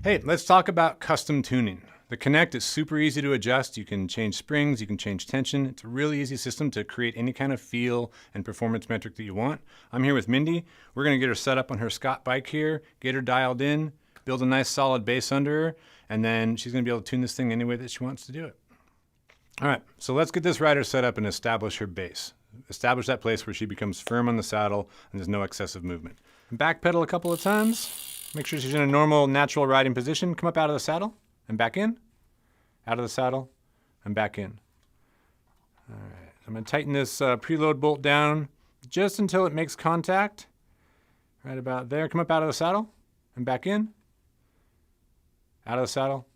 Hey, let's talk about custom tuning. The Connect is super easy to adjust. You can change springs, you can change tension. It's a really easy system to create any kind of feel and performance metric that you want. I'm here with Mindy. We're gonna get her set up on her Scott bike here, get her dialed in, build a nice solid base under her, and then she's gonna be able to tune this thing any way that she wants to do it. All right, so let's get this rider set up and establish her base. Establish that place where she becomes firm on the saddle and there's no excessive movement. Back pedal a couple of times. Make sure she's in a normal, natural riding position. Come up out of the saddle and back in. Out of the saddle and back in. All right, I'm gonna tighten this preload bolt down just until it makes contact. Right about there. Come up out of the saddle and back in. Out of the saddle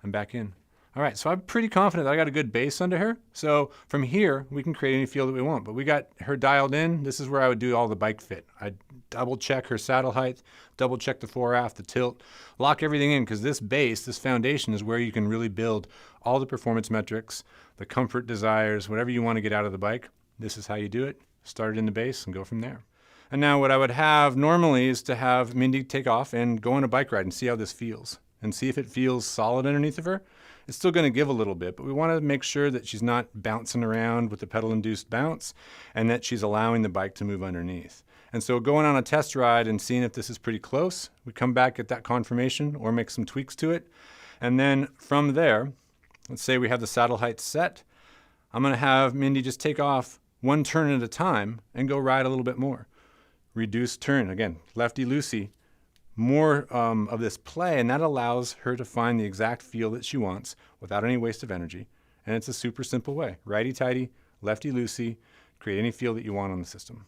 and back in. All right, so I'm pretty confident that I got a good base under her. So from here, we can create any feel that we want, but we got her dialed in. This is where I would do all the bike fit. I'd double check her saddle height, double check the fore aft, the tilt, lock everything in, because this base, this foundation is where you can really build all the performance metrics, the comfort desires, whatever you want to get out of the bike. This is how you do it. Start it in the base and go from there. And now what I would have normally is to have Mindy take off and go on a bike ride and see how this feels and see if it feels solid underneath of her. It's still going to give a little bit, but we want to make sure that she's not bouncing around with the pedal-induced bounce and that she's allowing the bike to move underneath. And so going on a test ride and seeing if this is pretty close, we come back at that confirmation or make some tweaks to it. And then from there, let's say we have the saddle height set. I'm going to have Mindy just take off one turn at a time and go ride a little bit more. Reduce turn, again, lefty-loosey. More of this play, and that allows her to find the exact feel that she wants without any waste of energy. And it's a super simple way. Righty-tighty, lefty-loosey, create any feel that you want on the system.